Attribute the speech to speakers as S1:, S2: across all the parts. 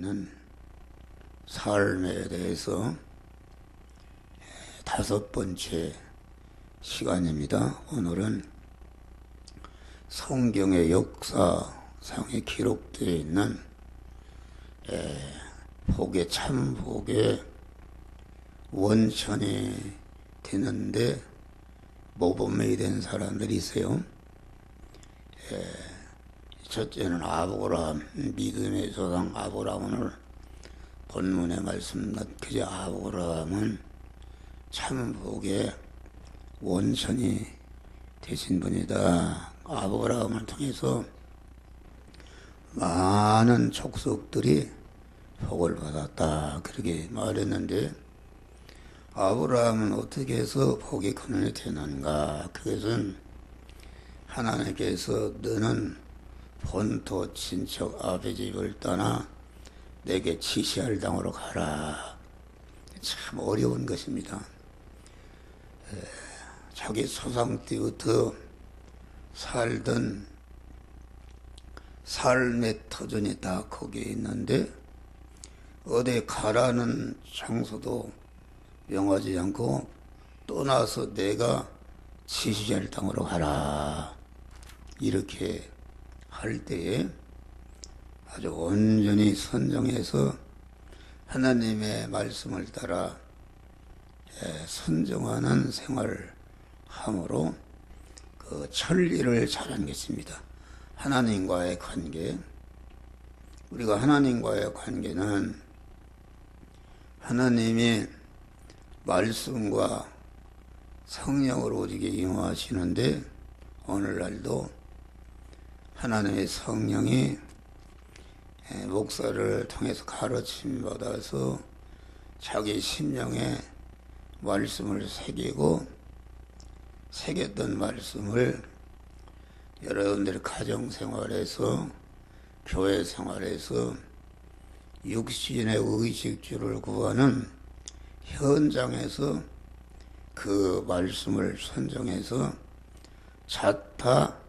S1: 있는 삶에 대해서 5번째 시간입니다. 오늘은 성경의 역사상에 기록되어 있는 복의 참복의 원천이 되는데 모범이 된 사람들이 있어요. 첫째는 아브라함, 믿음의 조상 아브라함을 본문의 말씀 그저 아브라함은 참복의 원천이 되신 분이다. 아브라함을 통해서 많은 족속들이 복을 받았다. 그렇게 말했는데 아브라함은 어떻게 해서 복의 근원이 되는가? 그것은 하나님께서 너는 본토 친척 아버지 집을 떠나 내게 지시할 땅으로 가라. 참 어려운 것입니다. 자기 소상 때부터 살던 삶의 터전이 다 거기에 있는데 어디 가라는 장소도 명하지 않고 떠나서 내가 지시할 땅으로 가라. 이렇게 할 때에 아주 온전히 선정해서 하나님의 말씀을 따라 선정하는 생활을 함으로 그 천리를 잘한 것입니다. 하나님과의 관계, 우리가 하나님과의 관계는 하나님이 말씀과 성령으로 우리에게 임하시는데 오늘날도 하나님의 성령이 목사를 통해서 가르침 받아서 자기 심령에 말씀을 새기고 새겼던 말씀을 여러분들의 가정생활에서 교회생활에서 육신의 의식주를 구하는 현장에서 그 말씀을 선정해서 자타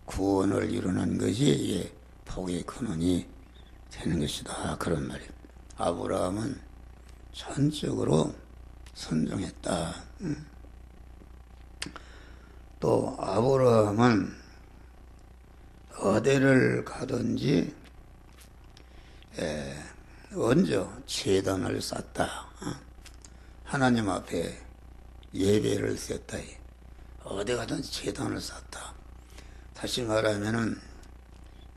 S1: 구원을 이루는 것이 복의 근원이 되는 것이다. 그런 말이에요. 아브라함은 전적으로 선정했다. 또 아브라함은 어디를 가든지 먼저 제단을 쌓다. 하나님 앞에 예배를 드렸다. 어디 가든지 제단을 쌓다. 다시 말하면은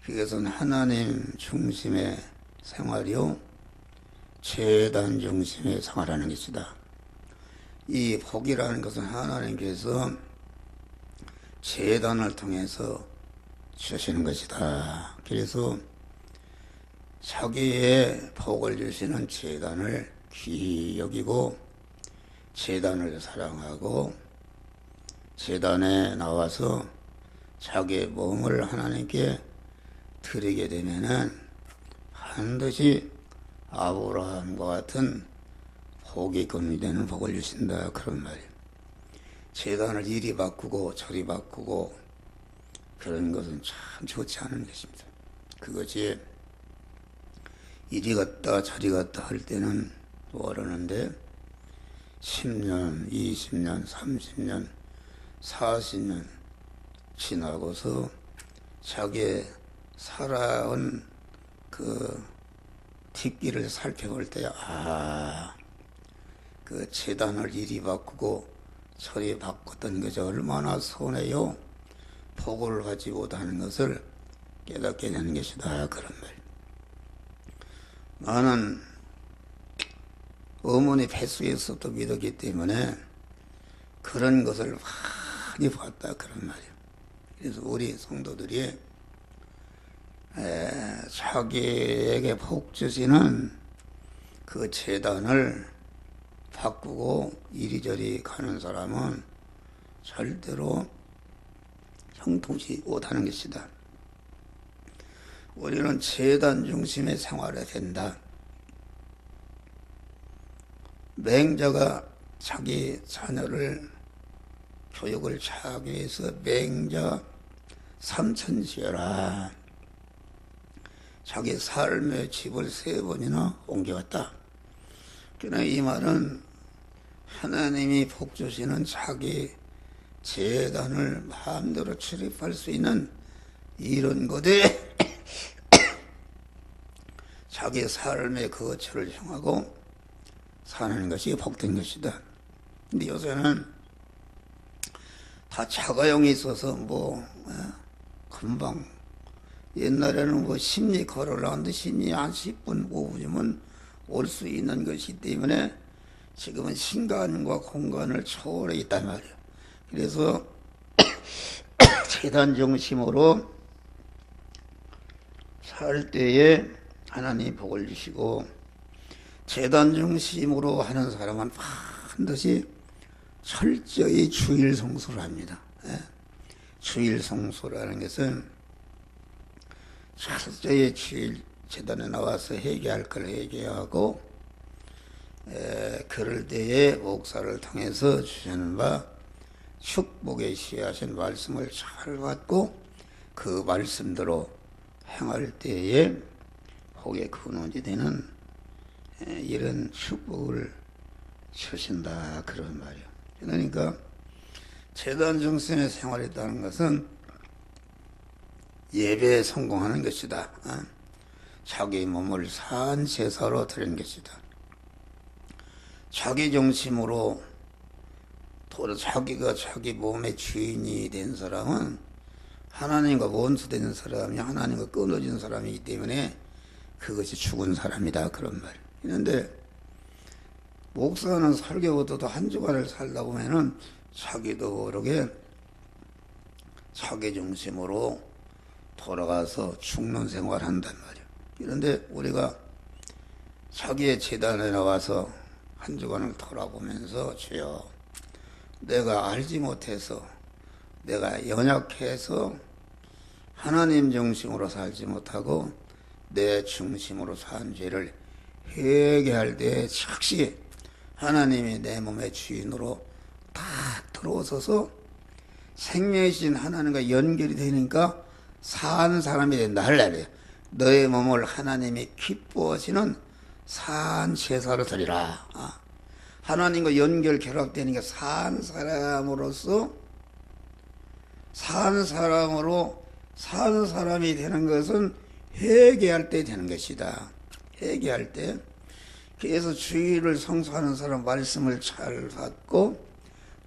S1: 그것은 하나님 중심의 생활이요 제단 중심의 생활하는 것이다. 이 복이라는 것은 하나님께서 제단을 통해서 주시는 것이다. 그래서 자기의 복을 주시는 제단을 귀히 여기고 제단을 사랑하고 제단에 나와서 자기의 몸을 하나님께 드리게 되면은 반드시 아브라함과 같은 복이 근원이 되는 복을 주신다. 그런 말이에요. 제단을 이리 바꾸고 저리 바꾸고 그런 것은 참 좋지 않은 것입니다. 그것이 이리 갔다 저리 갔다 할 때는 모르는데 10년, 20년, 30년, 40년 지나고서 자기의 살아온 그 뒷길을 살펴볼 때 그 제단을 이리 바꾸고 저리 바꿨던 것이 얼마나 손해요. 복을 받지 못하는 것을 깨닫게 되는 것이다. 그런 말. 나는 어머니 뱃속에서부터 믿었기 때문에 그런 것을 많이 봤다. 그런 말이에요. 그래서 우리 성도들이 자기에게 복 주시는 그 제단을 바꾸고 이리저리 가는 사람은 절대로 형통치 못하는 것이다. 우리는 제단 중심의 생활을 된다. 맹자가 자기 자녀를 교육을 잘하기 위해서 맹자 삼천지어라. 자기 삶의 집을 3번이나 옮겨갔다. 그러나 이 말은 하나님이 복 주시는 자기 재단을 마음대로 출입할 수 있는 이런 곳에 자기 삶의 거처를 향하고 사는 것이 복된 것이다. 근데 요새는 다 자가용이 있어서 금방, 옛날에는 심리 걸으려는데 심리 한 10분, 5분이면 올 수 있는 것이기 때문에 지금은 시간과 공간을 초월해 있단 말이에요. 그래서 재단 중심으로 살 때에 하나님 복을 주시고, 재단 중심으로 하는 사람은 반드시 철저히 주일 성수를 합니다. 주일 성수라는 것은 철저히 주일 재단에 나와서 회개할 걸 회개하고, 그럴 때에 목사를 통해서 주시는 바 축복의 시하신 말씀을 잘 받고 그 말씀대로 행할 때에 복의 근원이 되는 이런 축복을 주신다, 그런 말이에요. 그러니까 재단 중심의 생활이라는 것은 예배에 성공하는 것이다. 자기 몸을 산 제사로 드리는 것이다. 자기 중심으로 자기가 자기 몸의 주인이 된 사람은 하나님과 원수되는 사람이, 하나님과 끊어진 사람이기 때문에 그것이 죽은 사람이다, 그런 말이에요. 그런데 목사는 설교부터도 한 주간을 살다 보면은 자기도 모르게 자기 중심으로 돌아가서 죽는 생활을 한단 말이에요. 그런데 우리가 자기의 재단에 나와서 한 주간을 돌아보면서, 주여, 내가 알지 못해서, 내가 연약해서 하나님 중심으로 살지 못하고 내 중심으로 산 죄를 회개할 때 즉시 하나님이 내 몸의 주인으로 딱 들어오셔서 생명이신 하나님과 연결이 되니까 산 사람이 된다 할래요. 너의 몸을 하나님이 기뻐하시는 산 제사를 드리라. 하나님과 연결 결합되니까 산 사람으로서, 산 사람이 되는 것은 회개할 때 되는 것이다. 회개할 때. 그래서 주의를 성수하는 사람 말씀을 잘 받고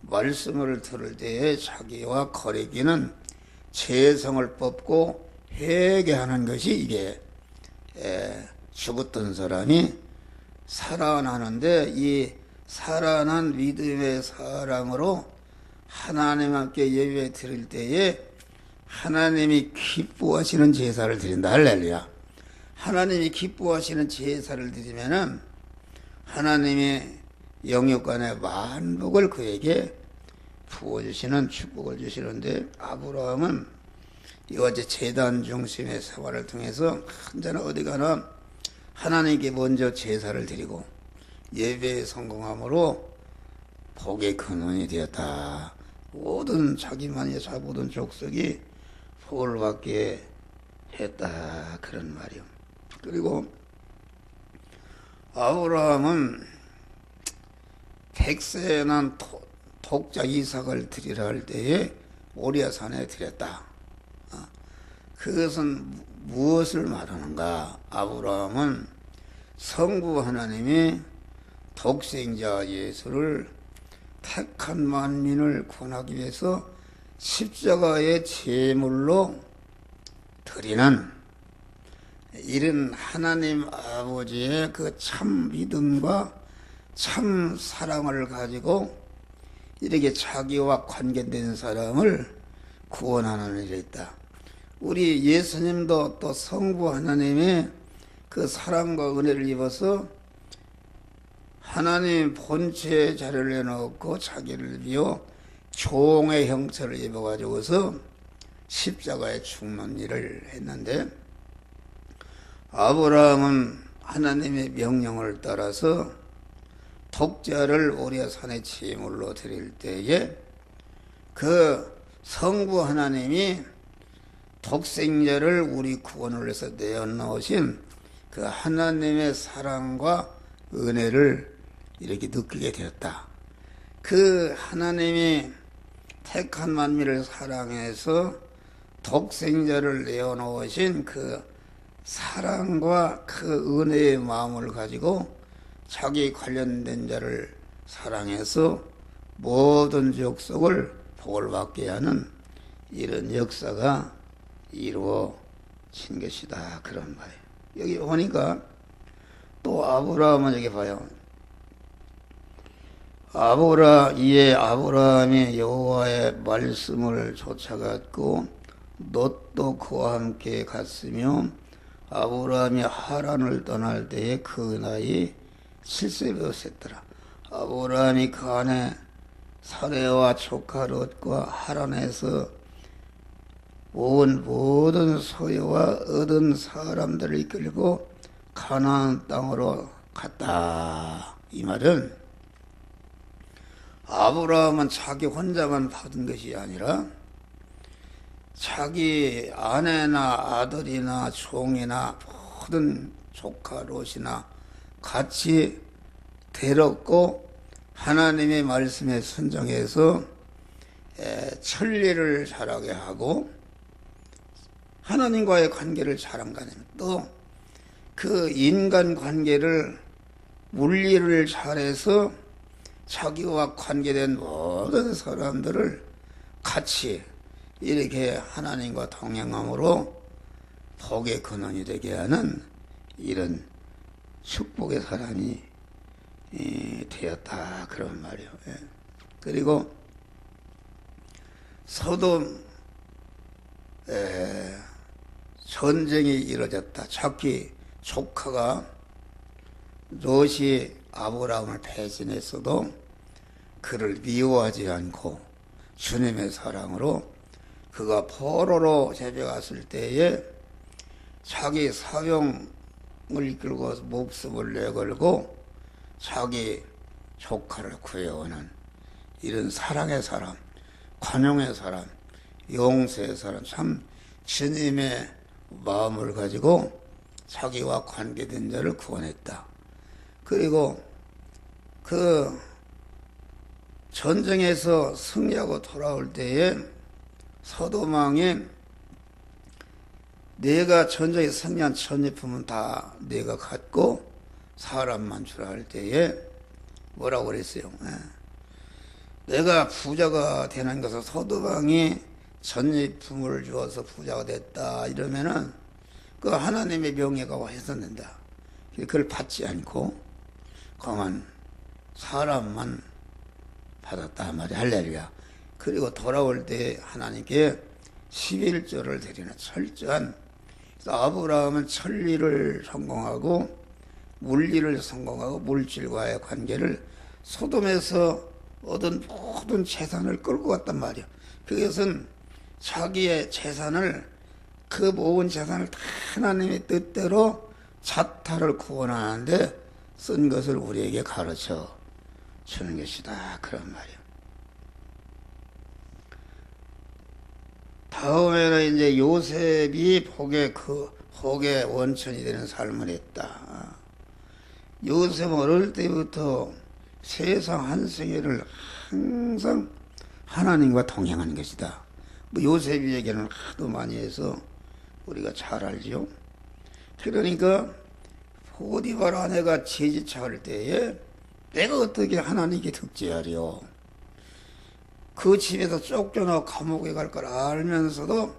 S1: 말씀을 들을 때에 자기와 거리기는 죄성을 뽑고 회개하는 것이 이게 죽었던 사람이 살아나는데, 이 살아난 믿음의 사람으로 하나님 함께 예배 드릴 때에 하나님이 기뻐하시는 제사를 드린다. 할렐루야. 하나님이 기뻐하시는 제사를 드리면은 하나님의 영육간의 만복을 그에게 부어주시는, 축복을 주시는데, 아브라함은 이같이 제단 중심의 생활을 통해서 언제나 어디 가나 하나님께 먼저 제사를 드리고 예배에 성공함으로 복의 근원이 되었다. 모든 자기만의 모든 족속이 복을 받게 했다, 그런 말이요. 그리고 아브라함은 100세에 난 독자 이삭을 드리라 할 때에 모리아산에 드렸다. 그것은 무엇을 말하는가? 아브라함은 성부 하나님이 독생자 예수를 택한 만민을 구원하기 위해서 십자가의 제물로 드리는 이런 하나님 아버지의 그 참 믿음과 참 사랑을 가지고 이렇게 자기와 관계된 사람을 구원하는 일이 있다. 우리 예수님도 또 성부 하나님의 그 사랑과 은혜를 입어서 하나님 본체의 자리를 내놓고 자기를 비워 종의 형체를 입어가지고서 십자가에 죽는 일을 했는데, 아브라함은 하나님의 명령을 따라서 독자를 모리아산의 제물로 드릴 때에 그 성부 하나님이 독생자를 우리 구원을 위해서 내어놓으신 그 하나님의 사랑과 은혜를 이렇게 느끼게 되었다. 그 하나님이 택한 만민을 사랑해서 독생자를 내어놓으신 그 사랑과 그 은혜의 마음을 가지고 자기 관련된 자를 사랑해서 모든 족속을 복을 받게 하는 이런 역사가 이루어진 것이다. 그런 말이에요. 여기 보니까 또 아브라함은 여기 봐요. 이에 아브라함이 여호와의 말씀을 쫓아갔고 롯도 그와 함께 갔으며 아브라함이 하란을 떠날 때에 그 나이 70세였더라. 아브라함이 그 안에 사레와 조카 롯과 하란에서 온 모든 소유와 얻은 사람들을 이끌고 가나안 땅으로 갔다. 이 말은 아브라함은 자기 혼자만 받은 것이 아니라 자기 아내나 아들이나 종이나 모든 조카 롯이나 같이 데렸고 하나님의 말씀에 순종해서 천리를 잘하게 하고 하나님과의 관계를 잘한 거 아닙니까? 또 그 인간 관계를 물리를 잘해서 자기와 관계된 모든 사람들을 같이 이렇게 하나님과 동행함으로 복의 근원이 되게 하는 이런 축복의 사람이 되었다. 그런 말이에요. 그리고 소돔 전쟁이 이루어졌다. 자기 조카가 롯이 아브라함을 배신했어도 그를 미워하지 않고 주님의 사랑으로 그가 포로로 잡혀갔을 때에 자기 사형을 이끌고 목숨을 내걸고 자기 조카를 구해오는 이런 사랑의 사람, 관용의 사람, 용서의 사람, 참 주님의 마음을 가지고 자기와 관계된 자를 구원했다. 그리고 그 전쟁에서 승리하고 돌아올 때에 소돔왕이 내가 전쟁에 승리한 전리품은 다 내가 갖고 사람만 주라 할 때에 뭐라고 그랬어요? 내가 부자가 되는 것은 소돔왕이 전리품을 주어서 부자가 됐다 이러면은 그 하나님의 명예가 훼손된다. 그걸 받지 않고 그만 사람만 받았다 말이야. 할렐루야. 그리고 돌아올 때 하나님께 11조를 드리는 철저한, 아브라함은 천리를 성공하고 물리를 성공하고 물질과의 관계를 소돔에서 얻은 모든 재산을 끌고 갔단 말이야. 그것은 자기의 재산을, 그 모은 재산을 다 하나님의 뜻대로 자타를 구원하는데 쓴 것을 우리에게 가르쳐 주는 것이다. 그런 말이야. 다음에는 이제 요셉이 복의 원천이 되는 삶을 했다. 요셉은 어릴 때부터 세상 한생애를 항상 하나님과 동행하는 것이다. 요셉 얘기는 하도 많이 해서 우리가 잘 알죠. 그러니까 포디발 아내가 제지차할 때에 내가 어떻게 하나님께 득죄하려, 그 집에서 쫓겨나 감옥에 갈 걸 알면서도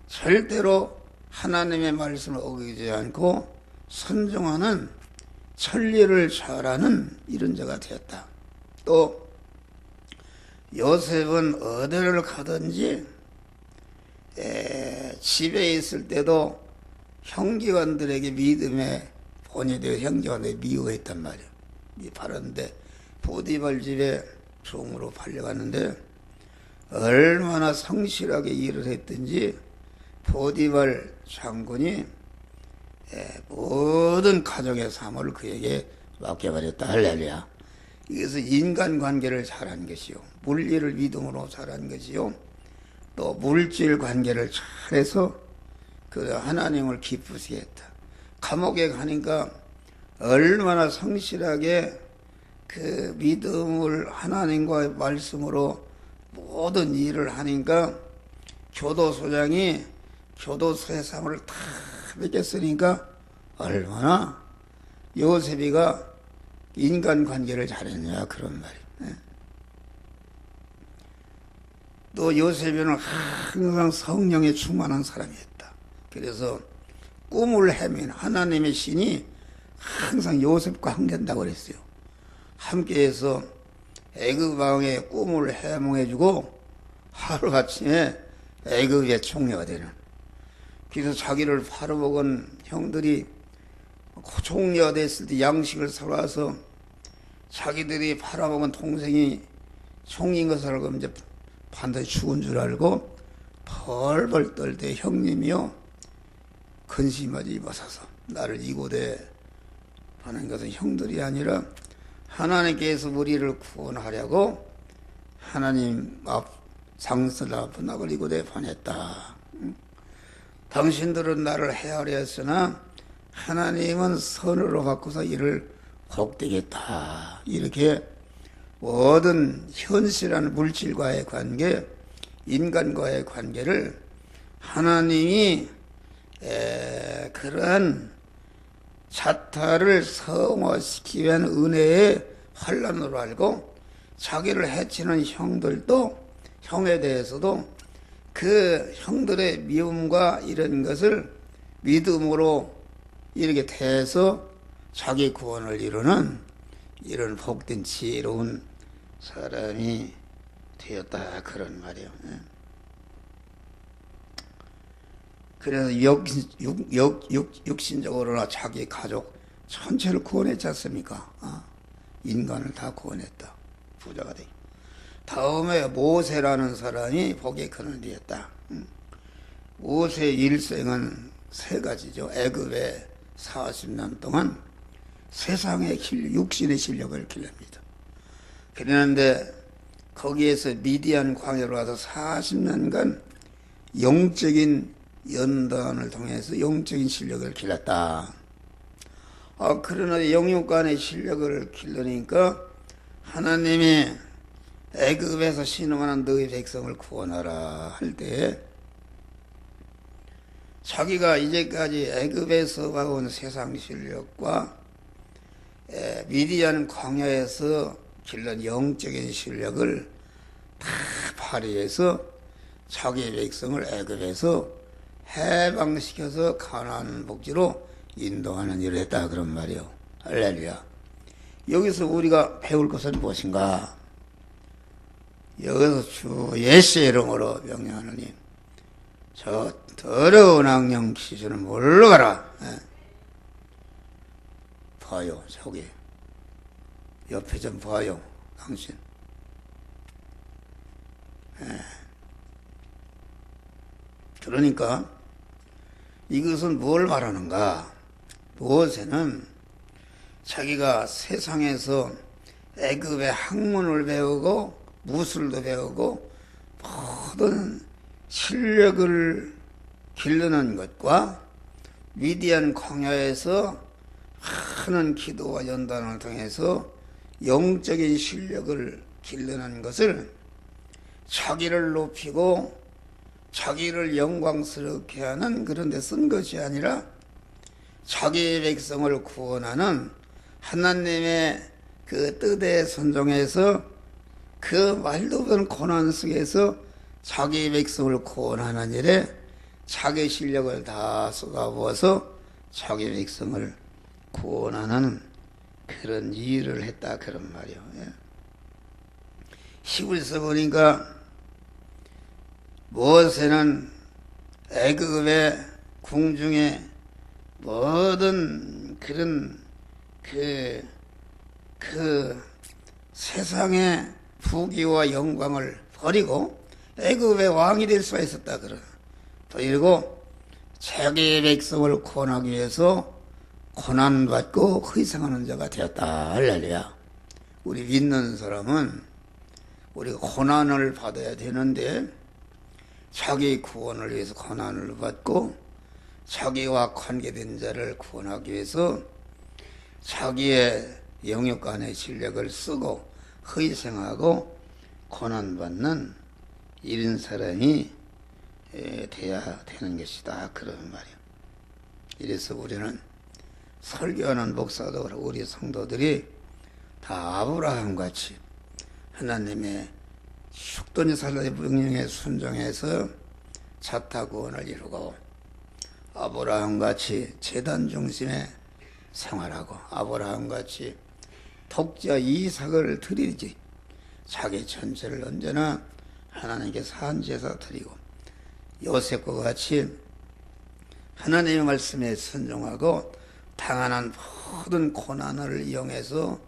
S1: 절대로 하나님의 말씀을 어기지 않고 순종하는, 천리를 잘하는 이런 자가 되었다. 또 요셉은 어디를 가든지 집에 있을 때도 형제관들에게 믿음의 본이 되어 형제관들에 미워했단 말이에요. 팔았는데 포디발 집에 종으로 팔려갔는데 얼마나 성실하게 일을 했든지 포디발 장군이 모든 가정의 사물을 그에게 맡겨버렸다. 할렐루야. 이것은 인간관계를 잘한 것이요, 물리를 믿음으로 잘한 것이요, 또 물질 관계를 잘해서 그 하나님을 기쁘시게 했다. 감옥에 가니까 얼마나 성실하게 그 믿음을 하나님과의 말씀으로 모든 일을 하니까 교도소장이 교도소의 삶을 다 뺏겼으니까 얼마나 요셉이가 인간관계를 잘했냐 그런 말이에요. 또 요셉이는 항상 성령에 충만한 사람이었다. 그래서 꿈을 헤맨 하나님의 신이 항상 요셉과 함께한다고 그랬어요. 함께해서 애굽 왕의 꿈을 해몽해주고 하루아침에 애굽의 총리가 되는. 그래서 자기를 팔아먹은 형들이 총리가 됐을 때 양식을 사와서 자기들이 팔아먹은 동생이 총리인 것을 알고 이제 반드시 죽은 줄 알고 벌벌 떨 때 형님이요 근심하지 마소서, 나를 이곳에 하는 것은 형들이 아니라 하나님께서 우리를 구원하려고 하나님 앞 상설 앞 나를 이곳에 보냈다. 당신들은 나를 헤아려 했으나 하나님은 선으로 바꾸서 이를 복되겠다. 이렇게 모든 현실한 물질과의 관계, 인간과의 관계를 하나님이 그러한 자타를 성화시키기 위한 은혜의 환란으로 알고 자기를 해치는 형들도 형에 대해서도 그 형들의 미움과 이런 것을 믿음으로 이렇게 대해서 자기 구원을 이루는 이런 복된 지혜로운 사람이 되었다 그런 말이에요. 그래서 육신적으로나 자기 가족 전체를 구원했지 않습니까? 인간을 다 구원했다. 부자가 되고. 다음에 모세라는 사람이 복의 근원이 되었다. 모세의 일생은 세 가지죠. 애굽에 40년 동안 세상의 육신의 실력을 길릅니다. 그러는데 거기에서 미디안 광야로 와서 40년간 영적인 연단을 통해서 영적인 실력을 길렀다. 그러나 영육간의 실력을 길르니까 하나님이 애굽에서 신음하는 너희 백성을 구원하라 할 때 자기가 이제까지 애굽에서 봐온 세상 실력과 미디안 광야에서 길른 영적인 실력을 다 발휘해서 자기 백성을 애굽에서 해방시켜서 가나안 복지로 인도하는 일을 했다 그런 말이요. 할렐루야. 여기서 우리가 배울 것은 무엇인가? 여기서 주 예수의 이름으로 명령하느니 저 더러운 악령 귀신을 물러가라. 봐요. 저기 옆에 좀 봐요. 당신. 그러니까 이것은 뭘 말하는가? 모세는 자기가 세상에서 애굽의 학문을 배우고 무술도 배우고 모든 실력을 기르는 것과 미디안 광야에서 많은 기도와 연단을 통해서 영적인 실력을 기르는 것을 자기를 높이고 자기를 영광스럽게 하는 그런 데 쓴 것이 아니라 자기의 백성을 구원하는 하나님의 그 뜻에 순종해서 그 말도 없는 고난 속에서 자기의 백성을 구원하는 일에 자기 실력을 다 쏟아부어서 자기 백성을 구원하는 그런 일을 했다 그런 말이에요. 11서 보니까 모세는 애굽의 궁중에 모든 그런 그 세상의 부귀와 영광을 버리고 애굽의 왕이 될 수가 있었다 그러. 그리고 자기 백성을 구원하기 위해서 고난받고 희생하는 자가 되었다. 할렐루야. 우리 믿는 사람은 우리가 고난을 받아야 되는데 자기 구원을 위해서 고난을 받고 자기와 관계된 자를 구원하기 위해서 자기의 영역간의 실력을 쓰고 희생하고 고난받는 이런 사람이 돼야 되는 것이다, 그런 말이에요. 이래서 우리는 설교하는 목사도 그렇고 우리 성도들이 다 아브라함같이 하나님의 죽더니 살라의 명령에 순종해서 자타구원을 이루고 아브라함같이 제단 중심의 생활하고 아브라함같이 독자 이삭을 드리지 자기 전체를 언제나 하나님께 산제사 드리고 요셉과 같이 하나님의 말씀에 순종하고 당하는 모든 고난을 이용해서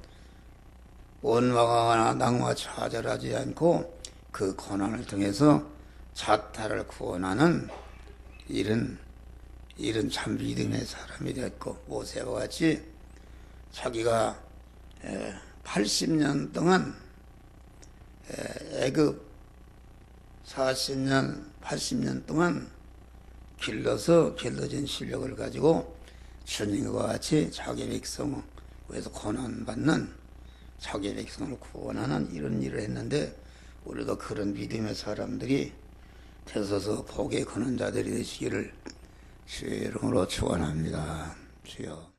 S1: 원망하거나 낙마 좌절하지 않고 그 고난을 통해서 자타를 구원하는 이런 참 믿음의 사람이 됐고, 모세와 같이 자기가 80년 동안 애굽 40년 80년 동안 길러진 실력을 가지고 주님과 같이 자기 백성을 위해서 고난받는 자기 백성을 구원하는 이런 일을 했는데, 우리도 그런 믿음의 사람들이 되소서 복의 근원자들이 되시기를 주의 이름으로 축원합니다. 주여.